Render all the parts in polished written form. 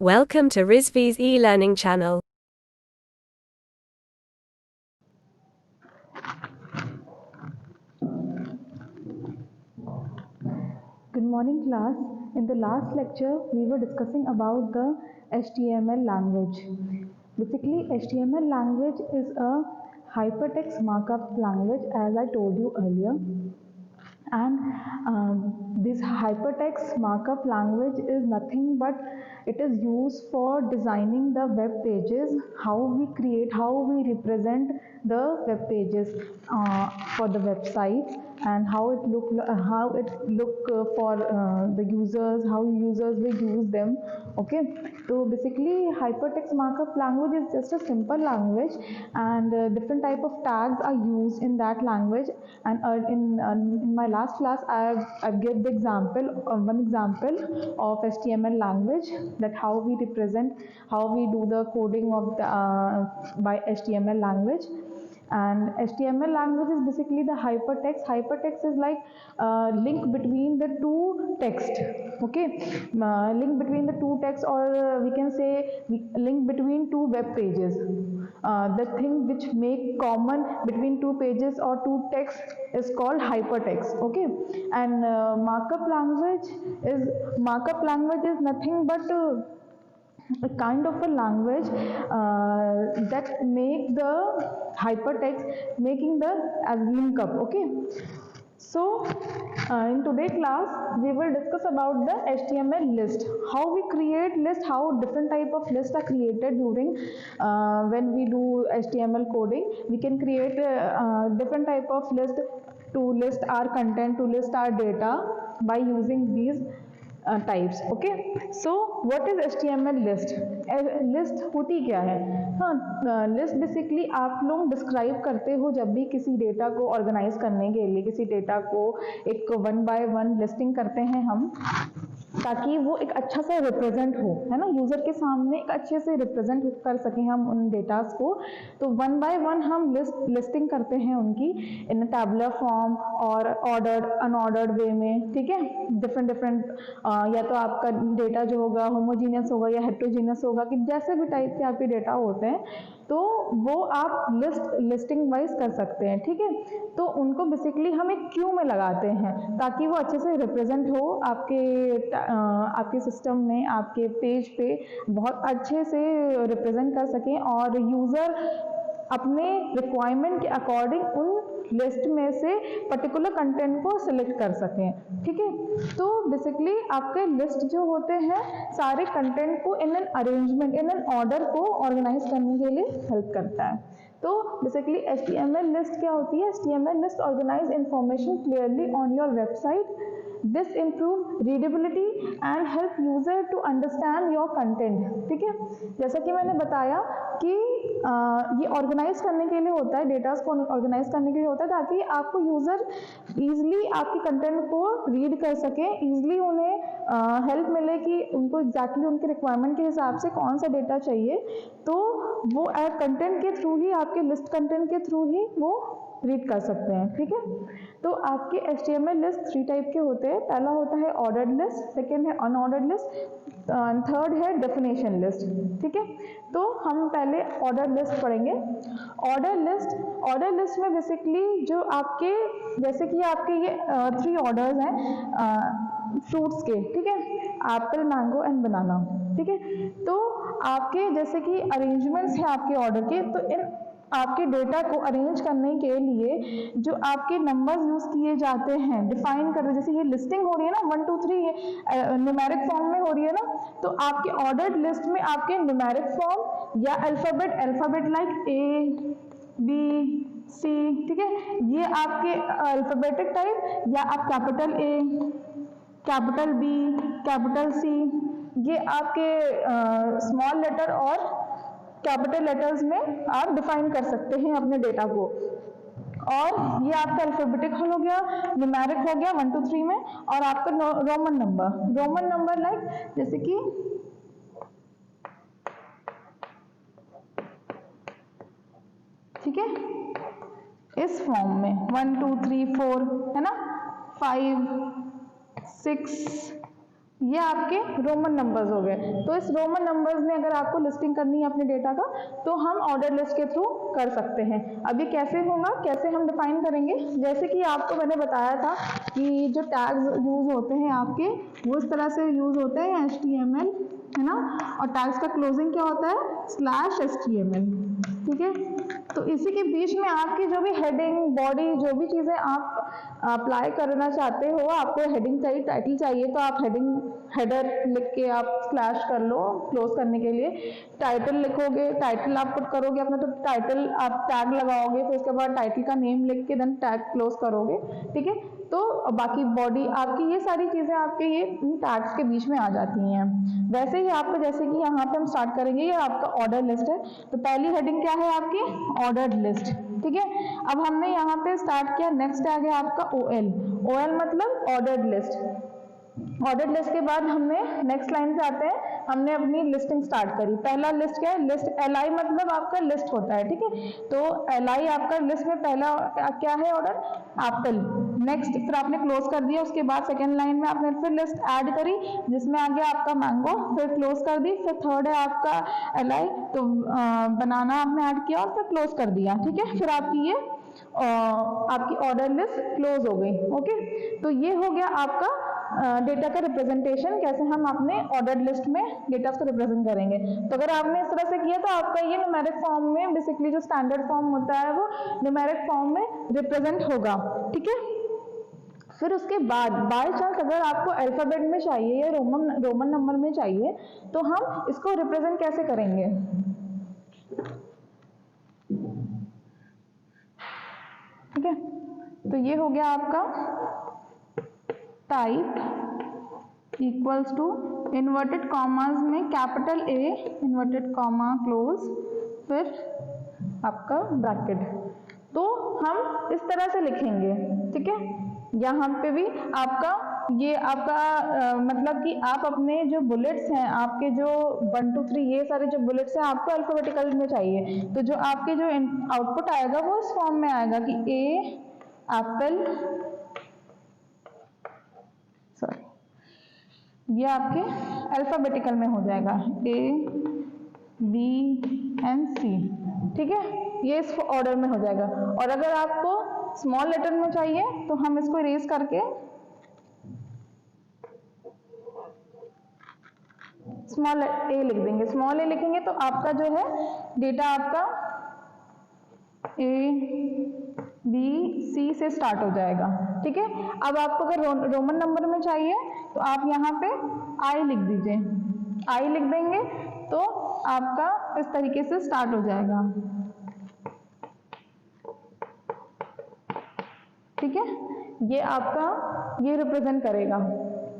Welcome to Rizvi's e-learning channel. Good morning class. In the last lecture we were discussing about the HTML language. Basically HTML language is a hypertext markup language as I told you earlier. And this hypertext markup language is nothing but it is used for designing the web pages, how we create, how we represent the web pages for the websites, and how it look for the users, how users will use them. Okay, so basically hypertext markup language is just a simple language, and different type of tags are used in that language. And in my last class I've given the example, one example of HTML language, that how we represent, how we do the coding of the by HTML language. And HTML language is basically the hypertext. Hypertext is like link between the two text. Okay, link between the two text, or we can say link between two web pages. The thing which make common between two pages or two texts is called hypertext. Okay, and markup language is nothing but a kind of a language that make the hypertext making the as link up. Okay, so in today's class we will discuss about the HTML list, how we create list, how different type of lists are created during when we do HTML coding. We can create different type of list to list our content, to list our data by using these types. Okay, so what is HTML list? List होती क्या है? हाँ, list basically आप लोग describe करते हो जब भी किसी डेटा को ऑर्गेनाइज करने के लिए, किसी डेटा को एक वन बाय वन लिस्टिंग करते हैं हम, ताकि वो एक अच्छा सा रिप्रेजेंट हो, है ना, यूजर के सामने एक अच्छे से रिप्रेजेंट कर सकें हम उन डेटास को. तो वन बाय वन हम लिस्टिंग करते हैं उनकी इन टैबुलर फॉर्म और ऑर्डर्ड अनऑर्डर्ड वे में. ठीक है, डिफरेंट या तो आपका डेटा जो होगा होमोजीनियस होगा या हेट्रोजीनियस होगा, कि जैसे भी टाइप के आपके डेटा होते हैं तो वो आप लिस्टिंग वाइज कर सकते हैं. ठीक है, तो उनको बेसिकली हम एक क्यू में लगाते हैं ताकि वो अच्छे से रिप्रेजेंट हो आपके सिस्टम में, आपके पेज पे बहुत अच्छे से रिप्रेजेंट कर सकें और यूज़र अपने रिक्वायरमेंट के अकॉर्डिंग उन लिस्ट में से पर्टिकुलर कंटेंट को सिलेक्ट कर सकें. ठीक है, तो बेसिकली आपके लिस्ट जो होते हैं सारे कंटेंट को in an arrangement, in an order को ऑर्गेनाइज करने के लिए हेल्प करता है. तो बेसिकली HTML लिस्ट क्या होती है? HTML list organise information clearly on your website. This improve readability and help user to understand your content. ठीक है, जैसा कि मैंने बताया कि ये ऑर्गेनाइज करने के लिए होता है, डेटास को ऑर्गेनाइज करने के लिए होता है ताकि आपको यूज़र ईजिली आपके कंटेंट को रीड कर सके, ईजिली उन्हें हेल्प मिले कि उनको एग्जैक्टली उनके रिक्वायरमेंट के हिसाब से कौन सा डेटा चाहिए, तो वो कंटेंट के थ्रू ही, आपके लिस्ट कंटेंट के थ्रू ही वो रीड कर सकते हैं. ठीक है, तो आपके HTML लिस्ट थ्री टाइप के होते हैं. पहला होता है ऑर्डर्ड लिस्ट, सेकेंड है अनऑर्डर्ड लिस्ट, थर्ड है डेफिनेशन लिस्ट. ठीक है, तो हम पहले ऑर्डर लिस्ट पढ़ेंगे. ऑर्डर लिस्ट में बेसिकली जो आपके, जैसे कि आपके ये थ्री ऑर्डर्स हैं फ्रूट्स के. ठीक है, एप्पल, मैंगो एंड बनाना. ठीक है, तो आपके जैसे कि अरेंजमेंट्स हैं आपके ऑर्डर के, तो इन आपके डेटा को अरेंज करने के लिए जो आपके नंबर्स यूज किए जाते हैं, डिफाइन करते, जैसे ये लिस्टिंग हो रही है ना 1 2 3, ये न्यूमेरिक फॉर्म में हो रही है ना, तो आपके ऑर्डर्ड लिस्ट में आपके न्यूमेरिक फॉर्म या alphabet like A B C, ठीक है, ये आपके अल्फाबेटिक टाइप, या आप capital A, capital B, capital C, ये आपके स्मॉल लेटर और कैपिटल लेटर्स में आप डिफाइन कर सकते हैं अपने डेटा को. और ये आपका अल्फाबेटिकल हो गया, न्यूमेरिक हो गया 1 2 3 में, और आपका रोमन नंबर लाइक जैसे कि ठीक है, इस फॉर्म में 1 2 3 4 है ना, 5 6 ये आपके रोमन नंबर्स हो गए। तो इस रोमन नंबर्स में अगर आपको लिस्टिंग करनी है अपने डेटा का तो हम ऑर्डर लिस्ट के थ्रू कर सकते हैं। अभी कैसे होगा, कैसे हम डिफाइन करेंगे, जैसे कि आपको मैंने बताया था कि जो टैग्स यूज होते हैं आपके वो इस तरह से यूज होते हैं HTML, है ना, और टैग्स का क्लोजिंग क्या होता है /HTML, ठीक है। तो इसी के बीच में आपकी जो भी हेडिंग, बॉडी, जो भी चीज़ें आप अप्लाई करना चाहते हो, आपको हेडिंग चाहिए, टाइटल चाहिए, तो आप हेडर लिख के आप स्लैश कर लो क्लोज करने के लिए। टाइटल लिखोगे, टाइटल आप पुट करोगे अपना, तो टाइटल आप टैग लगाओगे, फिर उसके बाद टाइटल का नेम लिख के देन टैग क्लोज करोगे, ठीक है। तो बाकी बॉडी आपकी, ये सारी चीज़ें आपके ये टैग्स के बीच में आ जाती हैं। वैसे ही आपको, जैसे कि यहाँ पे हम स्टार्ट करेंगे, ये आपका ऑर्डर लिस्ट है, तो पहली हेडिंग क्या है आपकी ऑर्डर लिस्ट, ठीक है। अब हमने यहाँ पे स्टार्ट किया, नेक्स्ट टैग है आपका OL मतलब ऑर्डर लिस्ट। ऑर्डर लिस्ट के बाद हमने नेक्स्ट लाइन पे आते हैं, हमने अपनी लिस्टिंग स्टार्ट करी। पहला लिस्ट क्या है, लिस्ट LI मतलब आपका लिस्ट होता है, ठीक है। तो LI आपका लिस्ट में पहला क्या है ऑर्डर, एप्पल। नेक्स्ट फिर आपने क्लोज कर दिया, उसके बाद सेकंड लाइन में आपने फिर लिस्ट ऐड करी जिसमें आ गया आपका मैंगो, फिर क्लोज कर दी। फिर थर्ड है आपका LI, तो बनाना आपने ऐड किया और फिर क्लोज कर दिया, ठीक है। फिर आपकी ये आपकी ऑर्डर लिस्ट क्लोज हो गई, ओके। तो ये हो गया आपका डेटा का रिप्रेजेंटेशन, कैसे हम अपने ऑर्डर लिस्ट में डेटा को रिप्रेजेंट करेंगे। तो अगर आपने इस तरह से किया तो आपका ये न्यूमेरिक फॉर्म में, बेसिकली जो स्टैंडर्ड फॉर्म होता है वो न्यूमेरिक फॉर्म में रिप्रेजेंट होगा, ठीक है। फिर उसके बाद बाय चांस अगर आपको अल्फाबेट में चाहिए या रोमन नंबर में चाहिए तो हम इसको रिप्रेजेंट कैसे करेंगे, ठीक है। तो ये हो गया आपका type equals to inverted commas में capital A inverted comma close, फिर आपका ब्रैकेट। तो हम इस तरह से लिखेंगे, ठीक है। यहाँ पे भी आपका ये आपका मतलब कि आप अपने जो बुलेट्स हैं, आपके जो 1 2 3 ये सारे जो बुलेट्स हैं आपको अल्फाबेटिकल में चाहिए, तो जो आपके जो आउटपुट आएगा वो इस फॉर्म में आएगा कि A एप्पल, सॉरी, ये आपके अल्फाबेटिकल में हो जाएगा A B and C, ठीक है। ये इस ऑर्डर में हो जाएगा। और अगर आपको स्मॉल लेटर में चाहिए तो हम इसको इरेज करके स्मॉल A लिख देंगे। स्मॉल A लिखेंगे तो आपका जो है डेटा आपका A B C से स्टार्ट हो जाएगा, ठीक है। अब आपको अगर रोमन नंबर में चाहिए तो आप यहाँ पे I लिख दीजिए, I लिख देंगे तो आपका इस तरीके से स्टार्ट हो जाएगा, ठीक है। ये आपका ये रिप्रेजेंट करेगा,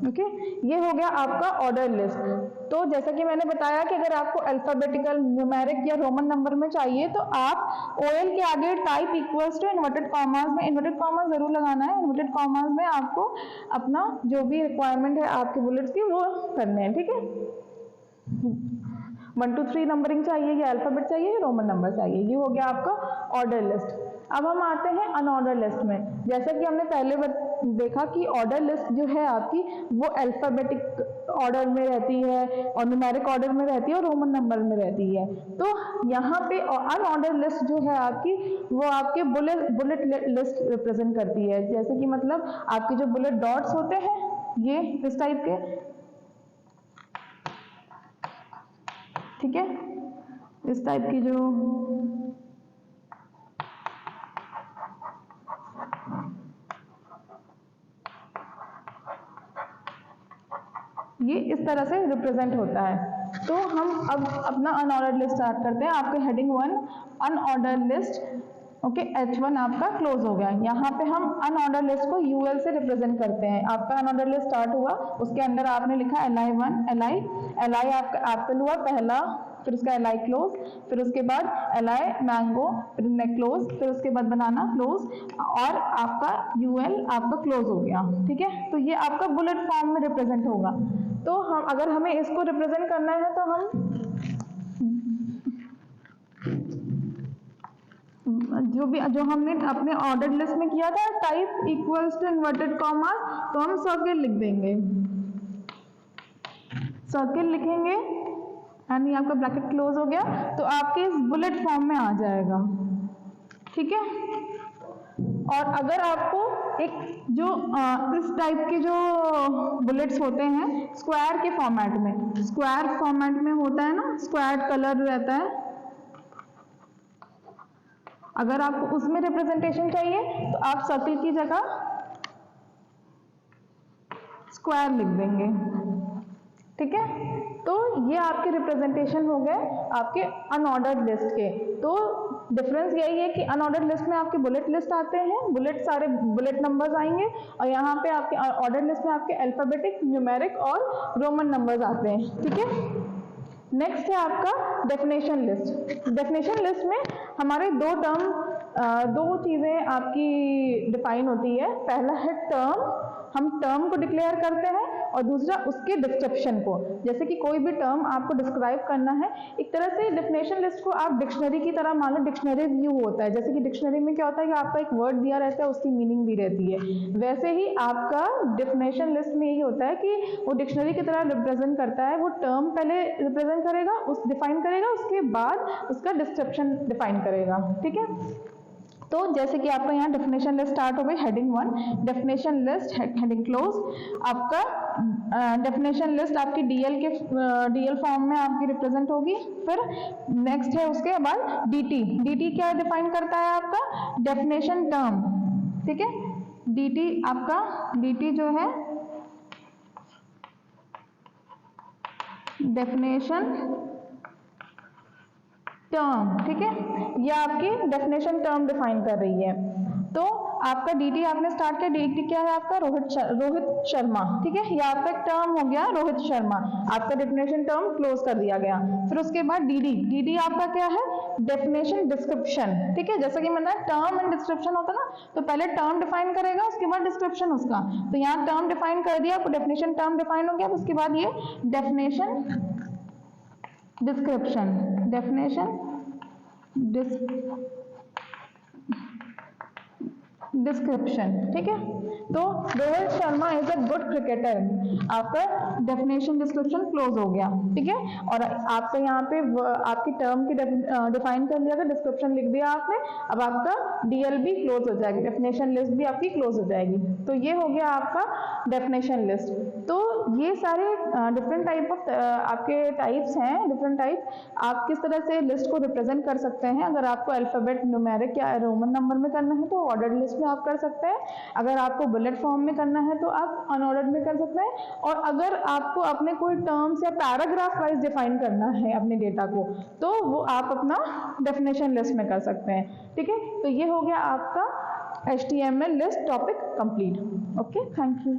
ओके। ये हो गया आपका ऑर्डर लिस्ट। तो जैसा कि मैंने बताया कि अगर आपको अल्फाबेटिकल, न्यूमेरिक या रोमन नंबर में चाहिए तो आप OL के आगे type equals to inverted commas में, इन्वर्टेड कॉमास जरूर लगाना है, इन्वर्टेड कॉमास में आपको अपना जो भी रिक्वायरमेंट है आपके बुलेट्स की वो करने हैं, ठीक है। 1 2 3 नंबरिंग चाहिए या अल्फाबेट चाहिए या रोमन नंबर चाहिए, ये हो गया आपका ऑर्डर लिस्ट। अब हम आते हैं अनऑर्डर लिस्ट में। जैसा कि हमने पहले देखा कि ऑर्डर लिस्ट जो है आपकी वो अल्फाबेटिक ऑर्डर में रहती है और न्यूमेरिक ऑर्डर में रहती है और रोमन नंबर में रहती है। तो यहाँ पे अनऑर्डर लिस्ट जो है आपकी वो आपके बुलेट लिस्ट रिप्रेजेंट करती है। जैसे कि मतलब आपके जो बुलेट डॉट्स होते हैं ये इस टाइप के, ठीक है, इस टाइप की जो ये इस तरह से रिप्रेजेंट होता है। तो हम अब अपना अनऑर्डर लिस्ट स्टार्ट करते हैं। आपके heading 1 unordered list, okay, H1 आपका क्लोज हो गया। यहाँ पे हम अनऑर्डर लिस्ट को UL से रिप्रेजेंट करते हैं। आपका अनऑर्डर लिस्ट स्टार्ट हुआ, उसके अंदर आपने लिखा LI1 LI आपका एप्पल हुआ पहला, फिर उसका LI क्लोज, फिर उसके बाद LI मैंगो, फिर नेक क्लोज, फिर उसके बाद बनाना क्लोज, और आपका UL आपका क्लोज हो गया, ठीक है। तो ये आपका बुलेट फॉर्म में रिप्रेजेंट होगा। तो हम अगर हमें इसको रिप्रेजेंट करना है तो हम जो हमने अपने ऑर्डर लिस्ट में किया था type equals to inverted comma, तो हम सर्किल लिख देंगे, सर्किल लिखेंगे एंड ये आपका ब्रैकेट क्लोज हो गया, तो आपके इस बुलेट फॉर्म में आ जाएगा, ठीक है। और अगर आपको एक जो इस टाइप के जो बुलेट्स होते हैं स्क्वायर के फॉर्मेट में, स्क्वायर फॉर्मेट में होता है ना, स्क्वायर कलर रहता है, अगर आपको उसमें रिप्रेजेंटेशन चाहिए तो आप सर्किल की जगह स्क्वायर लिख देंगे, ठीक है। तो ये आपके रिप्रेजेंटेशन हो गए आपके अनऑर्डर्ड लिस्ट के। तो डिफरेंस यही है कि अनऑर्डर्ड लिस्ट में आपके बुलेट लिस्ट आते हैं, बुलेट सारे बुलेट नंबर्स आएंगे, और यहाँ पे आपके ऑर्डर लिस्ट में आपके अल्फाबेटिक, न्यूमेरिक और रोमन नंबर्स आते हैं, ठीक है। नेक्स्ट है आपका डेफिनेशन लिस्ट। डेफिनेशन लिस्ट में हमारे दो चीज़ें आपकी डिफाइन होती है। पहला है टर्म, हम टर्म को डिक्लेयर करते हैं, और दूसरा उसके डिस्क्रिप्शन को। जैसे कि कोई भी टर्म आपको डिस्क्राइब करना है, एक तरह से डेफिनेशन लिस्ट को आप डिक्शनरी की तरह मान लो, डिक्शनरी व्यू होता है। जैसे कि डिक्शनरी में क्या होता है कि आपका एक वर्ड दिया रहता है, उसकी मीनिंग भी रहती है, वैसे ही आपका डेफिनेशन लिस्ट में यही होता है कि वो डिक्शनरी की तरह रिप्रेजेंट करता है। वो टर्म पहले रिप्रेजेंट करेगा, उस डिफाइन करेगा, उसके बाद उसका डिस्क्रिप्शन डिफाइन करेगा, ठीक है। तो जैसे कि आपका यहाँ डेफिनेशन लिस्ट स्टार्ट हो गई, heading 1 definition list, heading close. आपका डेफिनेशन लिस्ट आपकी डीएल फॉर्म में आपकी रिप्रेजेंट होगी। फिर नेक्स्ट है उसके बाद डीटी। डीटी क्या डिफाइन करता है आपका डेफिनेशन टर्म, ठीक है। डीटी आपका डीटी जो है डेफिनेशन टर्म, ठीक है, ये आपकी डेफिनेशन टर्म डिफाइन कर रही है। तो आपका डीटी आपने स्टार्ट किया, डीटी क्या है आपका रोहित शर्मा, ठीक है, ये आपका एक टर्म हो गया रोहित शर्मा, आपका डेफिनेशन टर्म क्लोज कर दिया गया। फिर उसके बाद डीडी, डीडी आपका क्या है डेफिनेशन डिस्क्रिप्शन, ठीक है। जैसा कि मैंने टर्म एंड डिस्क्रिप्शन होता ना, तो पहले टर्म डिफाइन करेगा, उसके बाद डिस्क्रिप्शन उसका। तो यहाँ टर्म डिफाइन कर दिया, आपको डेफिनेशन टर्म डिफाइन हो गया, उसके बाद ये डेफिनेशन डिस्क्रिप्शन, डेफिनेशन डिस्क्रिप्शन, ठीक है। तो Rohit Sharma is a good cricketer, आपका डेफिनेशन डिस्क्रिप्शन क्लोज हो गया, ठीक है। और आपको यहाँ पे आपकी टर्म की डिफाइन कर लिया था, डिस्क्रिप्शन लिख दिया आपने, अब आपका डीएल भी क्लोज हो जाएगी, डेफिनेशन लिस्ट भी आपकी क्लोज हो जाएगी। तो ये हो गया आपका डेफिनेशन लिस्ट। तो ये सारे डिफरेंट टाइप ऑफ आपके टाइप्स हैं, डिफरेंट टाइप आप किस तरह से लिस्ट को रिप्रेजेंट कर सकते हैं। अगर आपको अल्फाबेट, न्यूमेरिक या रोमन नंबर में करना है तो ऑर्डर्ड लिस्ट में आप कर सकते हैं। अगर आपको बुलेट फॉर्म में करना है तो आप अनऑर्डर्ड में कर सकते हैं। और अगर आपको अपने कोई टर्म्स या पैराग्राफ वाइज डिफाइन करना है अपने डेटा को, तो वो आप अपना डेफिनेशन लिस्ट में कर सकते हैं, ठीक है। तो ये हो गया आपका HTML list topic complete. Okay, thank you.